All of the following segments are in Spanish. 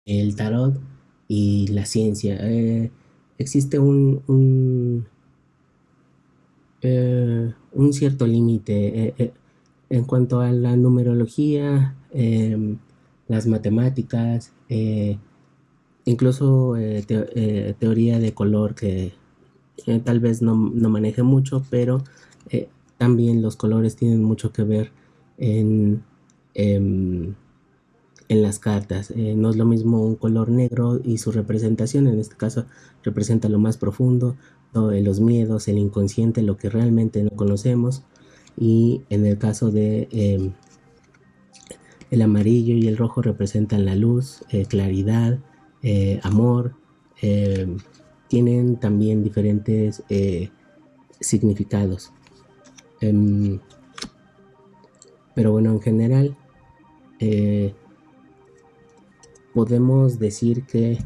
el tarot y la ciencia. Existe un cierto límite en cuanto a la numerología, las matemáticas, incluso teoría de color que tal vez no maneje mucho, pero eh, también los colores tienen mucho que ver en, em, en las cartas. No es lo mismo un color negro y su representación, en este caso representa lo más profundo, los miedos, el inconsciente, lo que realmente no conocemos. Y en el caso de el amarillo y el rojo representan la luz, claridad, amor. eh, Tienen también diferentes significados. Em, pero bueno, en general eh, podemos decir que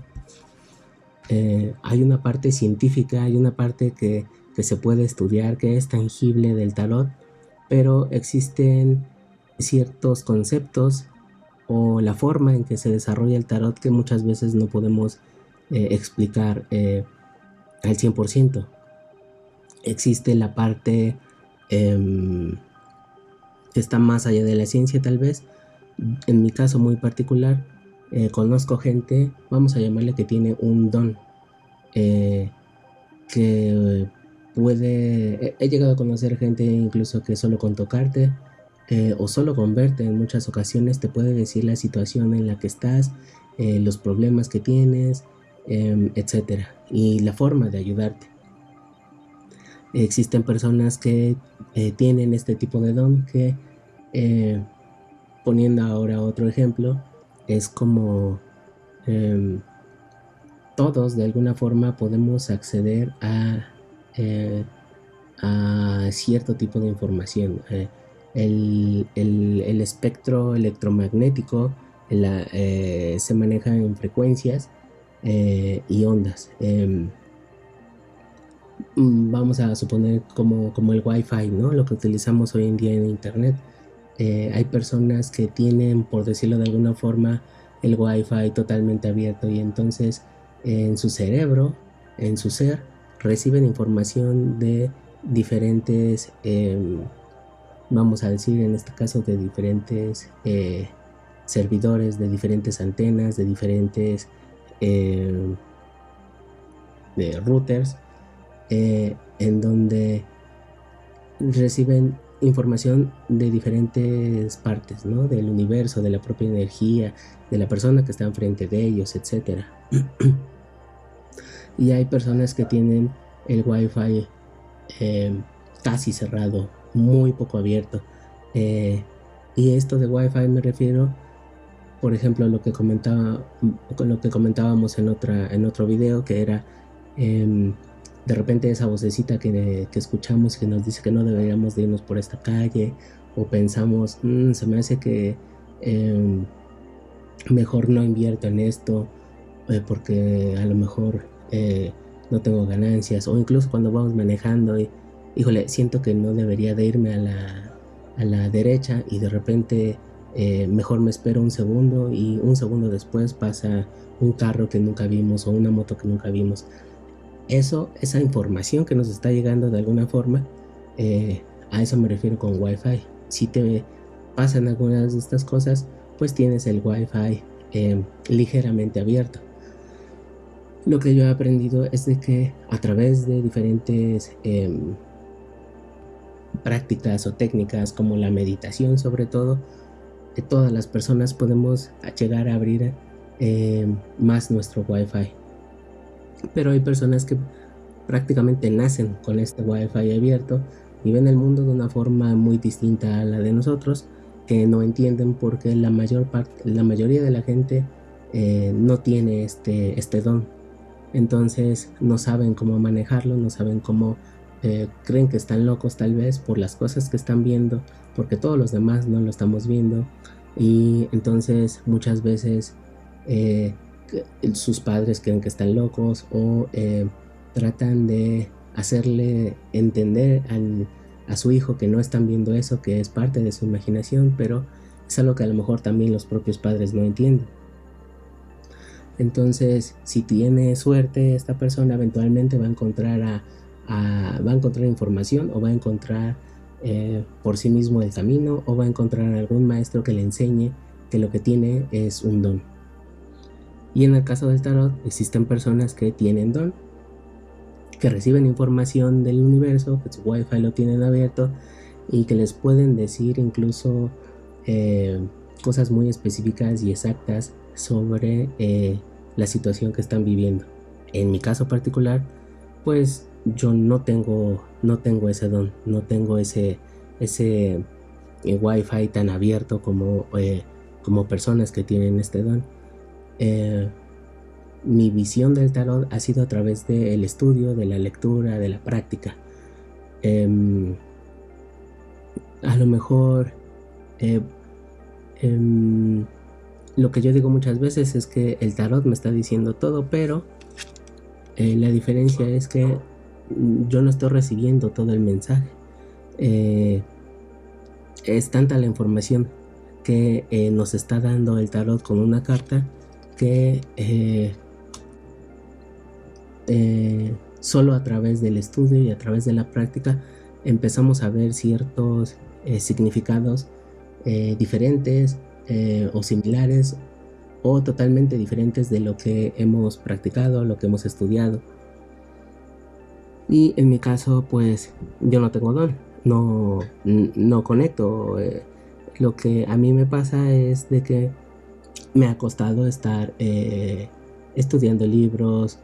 hay una parte científica, hay una parte que se puede estudiar, que es tangible del tarot, pero existen ciertos conceptos o la forma en que se desarrolla el tarot que muchas veces no podemos explicar al 100%. Existe la parte eh, que está más allá de la ciencia tal vez. En mi caso muy particular, conozco gente, vamos a llamarle que tiene un don, eh, que puede, he llegado a conocer gente incluso que solo con tocarte o solo con verte en muchas ocasiones te puede decir la situación en la que estás, los problemas que tienes, etcétera, y la forma de ayudarte. Existen personas que tienen este tipo de don que, eh, poniendo ahora otro ejemplo, es como eh, todos de alguna forma podemos acceder eh, a cierto tipo de información. El espectro electromagnético se maneja en frecuencias y ondas. Vamos a suponer como el Wi-Fi, ¿no? Lo que utilizamos hoy en día en Internet. Hay personas que tienen, por decirlo de alguna forma, el Wi-Fi totalmente abierto y entonces en su cerebro, en su ser, reciben información de diferentes, vamos a decir en este caso, de diferentes servidores, de diferentes antenas, de diferentes eh, de routers, en donde reciben información de diferentes partes, ¿no? Del universo, de la propia energía, de la persona que está enfrente de ellos, etcétera. Y hay personas que tienen el wifi eh, casi cerrado, muy poco abierto. Eh, y esto de wifi me refiero, por ejemplo, con lo que comentábamos en otro video, que era de repente esa vocecita que escuchamos que nos dice que no deberíamos de irnos por esta calle, o pensamos, se me hace que em, mejor no invierto en esto, porque a lo mejor no tengo ganancias, o incluso cuando vamos manejando y, híjole, siento que no debería de irme a la derecha y de repente mejor me espero un segundo y un segundo después pasa un carro que nunca vimos o una moto que nunca vimos. Esa información que nos está llegando de alguna forma, a eso me refiero con Wi-Fi. Si te pasan algunas de estas cosas, pues tienes el Wi-Fi ligeramente abierto. Lo que yo he aprendido es de que a través de diferentes prácticas o técnicas como la meditación sobre todo, todas las personas podemos llegar a abrir más nuestro Wi-Fi. Pero hay personas que prácticamente nacen con este Wi-Fi abierto y ven el mundo de una forma muy distinta a la de nosotros, que no entienden por qué la mayoría de la gente no tiene este don. Entonces no saben cómo manejarlo, no saben cómo, creen que están locos tal vez por las cosas que están viendo, porque todos los demás no lo estamos viendo. Y entonces muchas veces eh, sus padres creen que están locos o tratan de hacerle entender a su hijo que no están viendo eso, que es parte de su imaginación, pero es algo que a lo mejor también los propios padres no entienden. Entonces, si tiene suerte, esta persona eventualmente va a encontrar información, o va a encontrar por sí mismo el camino, o va a encontrar algún maestro que le enseñe que lo que tiene es un don. Y en el caso del tarot, existen personas que tienen don, que reciben información del universo, que su wifi lo tienen abierto y que les pueden decir incluso cosas muy específicas y exactas sobre la situación que están viviendo. En mi caso particular, pues yo no tengo ese don, no tengo ese wifi tan abierto como personas que tienen este don. Mi visión del tarot ha sido a través del estudio, de la lectura, de la práctica. A lo mejor lo que yo digo muchas veces es que el tarot me está diciendo todo, pero la diferencia es que yo no estoy recibiendo todo el mensaje. Es tanta la información que nos está dando el tarot con una carta que solo a través del estudio y a través de la práctica empezamos a ver ciertos significados diferentes o similares, o totalmente diferentes de lo que hemos practicado, lo que hemos estudiado. Y en mi caso, pues yo no tengo don, no conecto. Lo que a mí me pasa es de que me ha costado estar estudiando libros,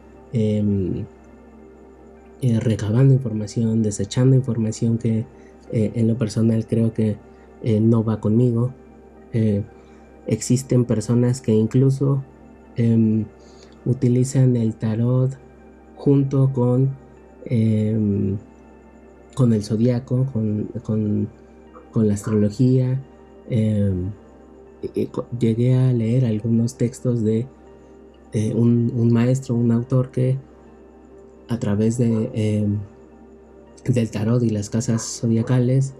recabando información, desechando información que en lo personal creo que no va conmigo. Existen personas que incluso utilizan el tarot junto con el zodiaco, con la astrología. Llegué a leer algunos textos de un maestro, un autor que a través del tarot y las casas zodiacales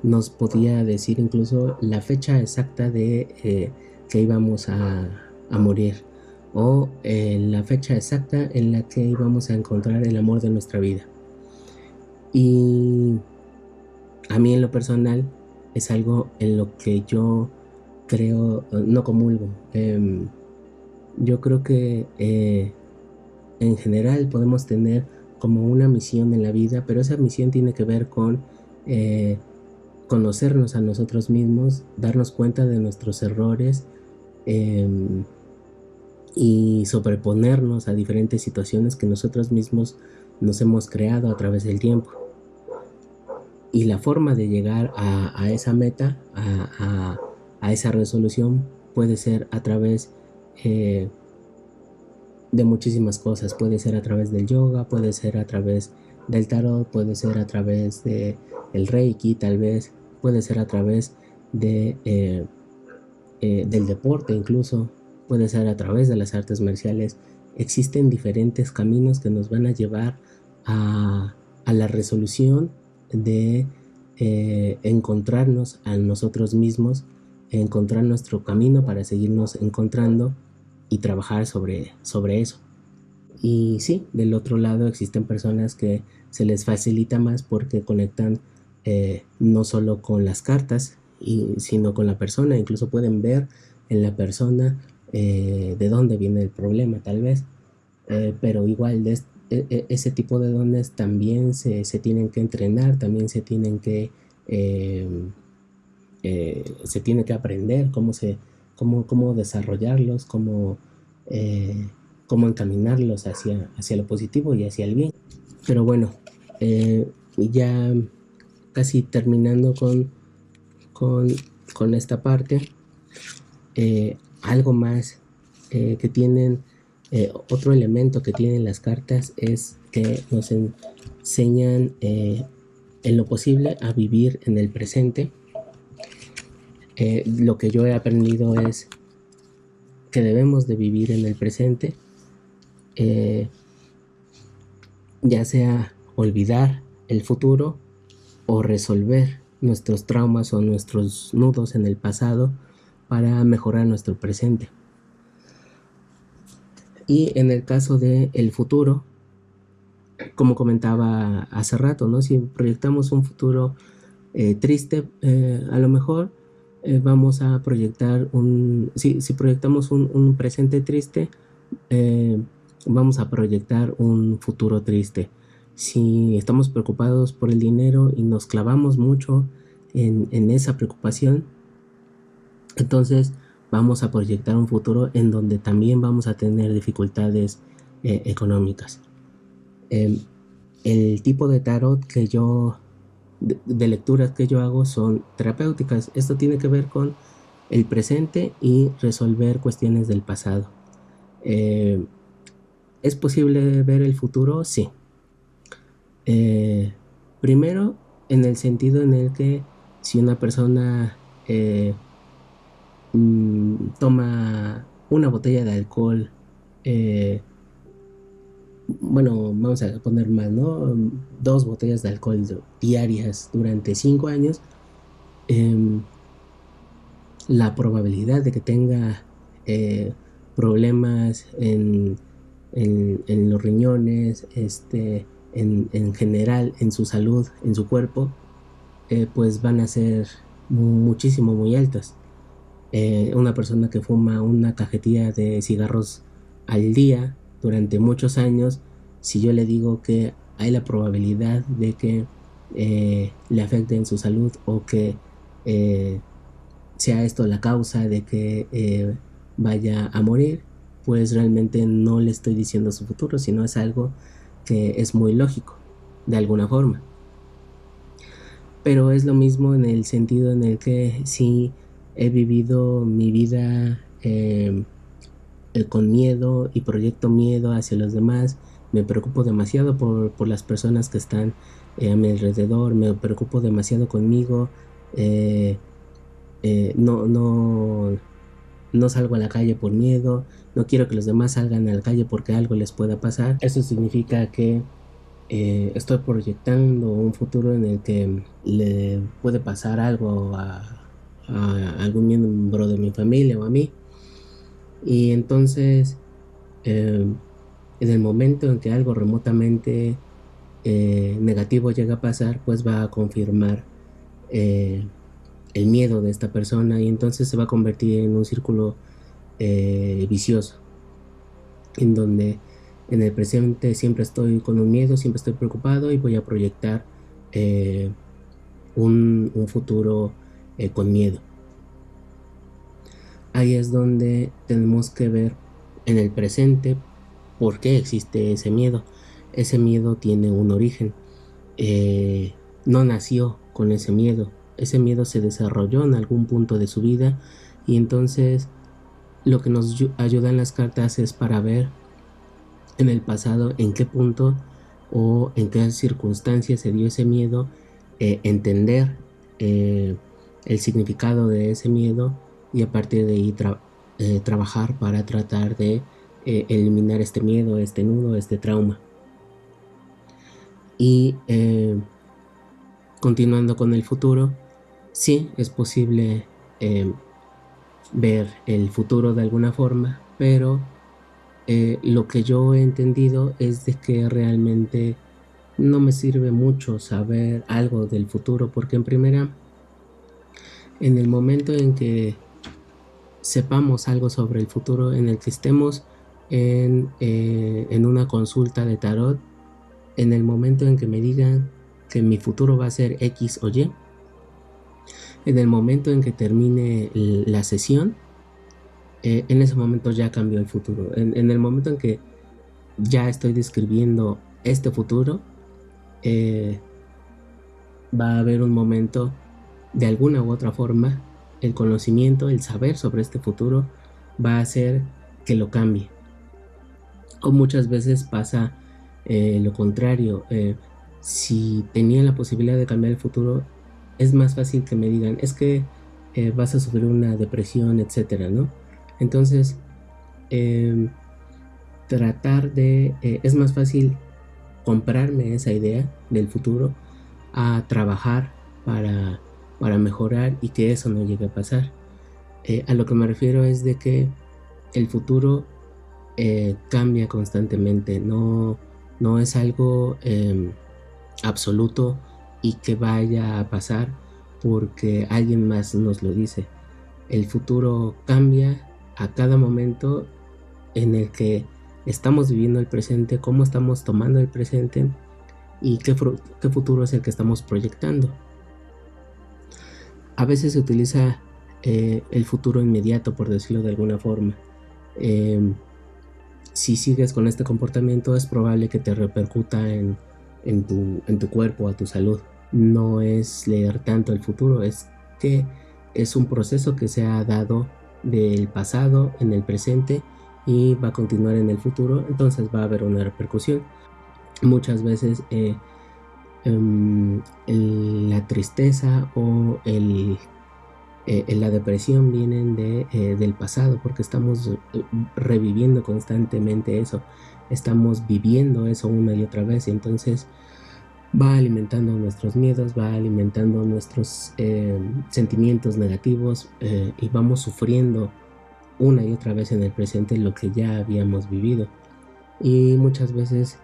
nos podía decir incluso la fecha exacta de que íbamos a morir, o la fecha exacta en la que íbamos a encontrar el amor de nuestra vida. Y a mí en lo personal es algo en lo que yo creo, no comulgo. Yo creo que en general podemos tener como una misión en la vida, pero esa misión tiene que ver con conocernos a nosotros mismos, darnos cuenta de nuestros errores y sobreponernos a diferentes situaciones que nosotros mismos nos hemos creado a través del tiempo. Y la forma de llegar a esa meta, a esa resolución, puede ser a través de muchísimas cosas. Puede ser a través del yoga, puede ser a través del tarot, puede ser a través de el reiki, tal vez puede ser a través de del deporte, incluso puede ser a través de las artes marciales. Existen diferentes caminos que nos van a llevar a la resolución de encontrarnos a nosotros mismos, encontrar nuestro camino para seguirnos encontrando y trabajar sobre eso. Y sí, del otro lado existen personas que se les facilita más porque conectan no solo con las cartas, sino con la persona. Incluso pueden ver en la persona de dónde viene el problema, tal vez. Pero igual ese tipo de dones también se tienen que entrenar, también se tienen que aprender cómo desarrollarlos, cómo encaminarlos hacia lo positivo y hacia el bien. Pero bueno, ya casi terminando con esta parte, algo más que tienen, otro elemento que tienen las cartas es que nos enseñan en lo posible a vivir en el presente. Lo que yo he aprendido es que debemos de vivir en el presente, ya sea olvidar el futuro o resolver nuestros traumas o nuestros nudos en el pasado para mejorar nuestro presente. Y en el caso del futuro, como comentaba hace rato, ¿no? Si proyectamos un futuro triste, a lo mejor vamos a proyectar si proyectamos un presente triste, eh, vamos a proyectar un futuro triste. Si estamos preocupados por el dinero y nos clavamos mucho en esa preocupación, entonces vamos a proyectar un futuro en donde también vamos a tener dificultades económicas. El tipo de tarot que yo, de lecturas que yo hago son terapéuticas. Esto tiene que ver con el presente y resolver cuestiones del pasado. ¿Es posible ver el futuro? Sí. Primero, en el sentido en el que si una persona toma una botella de alcohol, bueno, vamos a poner más, ¿no? 2 botellas de alcohol diarias durante 5 años, la probabilidad de que tenga problemas en los riñones, en general, en su salud, en su cuerpo, pues van a ser muchísimo, muy altas. Una persona que fuma una cajetilla de cigarros al día durante muchos años, si yo le digo que hay la probabilidad de que le afecte en su salud o que sea esto la causa de que vaya a morir, pues realmente no le estoy diciendo su futuro, sino es algo que es muy lógico, de alguna forma. Pero es lo mismo en el sentido en el que si he vivido mi vida con miedo y proyecto miedo hacia los demás, me preocupo demasiado por las personas que están a mi alrededor, me preocupo demasiado conmigo, no salgo a la calle por miedo, no quiero que los demás salgan a la calle porque algo les pueda pasar. Eso significa que estoy proyectando un futuro en el que le puede pasar algo a algún miembro de mi familia o a mí. Y entonces, en el momento en que algo remotamente negativo llega a pasar, pues va a confirmar el miedo de esta persona y entonces se va a convertir en un círculo vicioso, en donde en el presente siempre estoy con un miedo, siempre estoy preocupado y voy a proyectar un futuro con miedo. Ahí es donde tenemos que ver en el presente por qué existe ese miedo. Ese miedo tiene un origen. No nació con ese miedo. Ese miedo se desarrolló en algún punto de su vida y entonces lo que nos ayudan las cartas es para ver en el pasado en qué punto o en qué circunstancias se dio ese miedo, entender el significado de ese miedo y a partir de ahí trabajar para tratar de eliminar este miedo, este nudo, este trauma. Y continuando con el futuro, sí es posible ver el futuro de alguna forma, pero lo que yo he entendido es de que realmente no me sirve mucho saber algo del futuro, porque en primera, en el momento en que sepamos algo sobre el futuro, en el que estemos en una consulta de tarot, en el momento en que me digan que mi futuro va a ser X o Y, en el momento en que termine la sesión, en ese momento ya cambió el futuro. En el momento en que ya estoy describiendo este futuro, va a haber un momento, de alguna u otra forma, el conocimiento, el saber sobre este futuro va a hacer que lo cambie. O muchas veces pasa lo contrario. Si tenía la posibilidad de cambiar el futuro, es más fácil que me digan, es que vas a sufrir una depresión, etcétera, ¿no? Entonces, tratar de... es más fácil comprarme esa idea del futuro a trabajar para mejorar y que eso no llegue a pasar. A lo que me refiero es de que el futuro cambia constantemente, no es algo absoluto y que vaya a pasar porque alguien más nos lo dice. El futuro cambia a cada momento en el que estamos viviendo el presente, cómo estamos tomando el presente y qué futuro es el que estamos proyectando. A veces se utiliza el futuro inmediato, por decirlo de alguna forma. Eh, si sigues con este comportamiento es probable que te repercuta en tu cuerpo, a tu salud. No es leer tanto el futuro, es que es un proceso que se ha dado del pasado en el presente y va a continuar en el futuro, entonces va a haber una repercusión. Muchas veces la tristeza o la depresión vienen del pasado porque estamos reviviendo constantemente eso, estamos viviendo eso una y otra vez y entonces va alimentando nuestros miedos, va alimentando nuestros sentimientos negativos y vamos sufriendo una y otra vez en el presente lo que ya habíamos vivido. Y muchas veces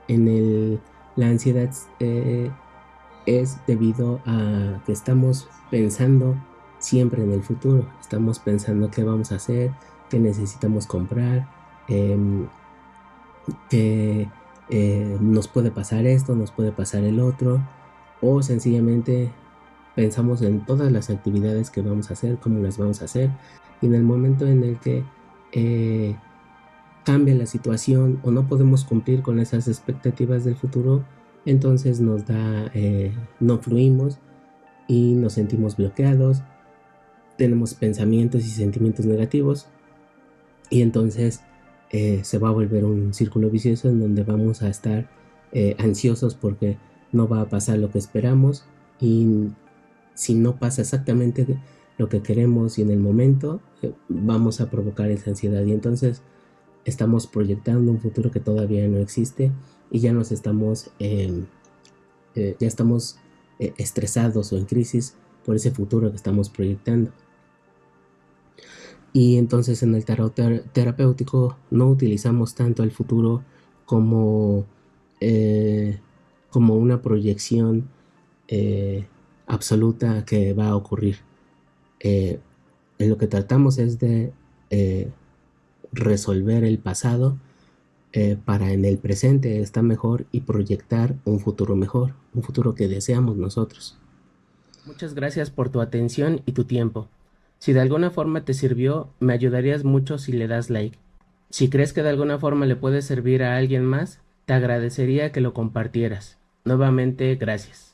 en la ansiedad es debido a que estamos pensando siempre en el futuro, estamos pensando qué vamos a hacer, qué necesitamos comprar, eh, que nos puede pasar esto, nos puede pasar el otro, o sencillamente pensamos en todas las actividades que vamos a hacer, cómo las vamos a hacer, y en el momento en el que eh, cambia la situación o no podemos cumplir con esas expectativas del futuro, entonces no fluimos y nos sentimos bloqueados, tenemos pensamientos y sentimientos negativos y entonces se va a volver un círculo vicioso en donde vamos a estar ansiosos porque no va a pasar lo que esperamos y si no pasa exactamente lo que queremos y en el momento vamos a provocar esa ansiedad y entonces estamos proyectando un futuro que todavía no existe y ya ya estamos estresados o en crisis por ese futuro que estamos proyectando. Y entonces en el tarot terapéutico no utilizamos tanto el futuro como, eh, como una proyección eh, absoluta que va a ocurrir. Eh, en lo que tratamos es de resolver el pasado para en el presente estar mejor y proyectar un futuro mejor, un futuro que deseamos nosotros. Muchas gracias por tu atención y tu tiempo. Si de alguna forma te sirvió, me ayudarías mucho si le das like. Si crees que de alguna forma le puede servir a alguien más, te agradecería que lo compartieras. Nuevamente, gracias.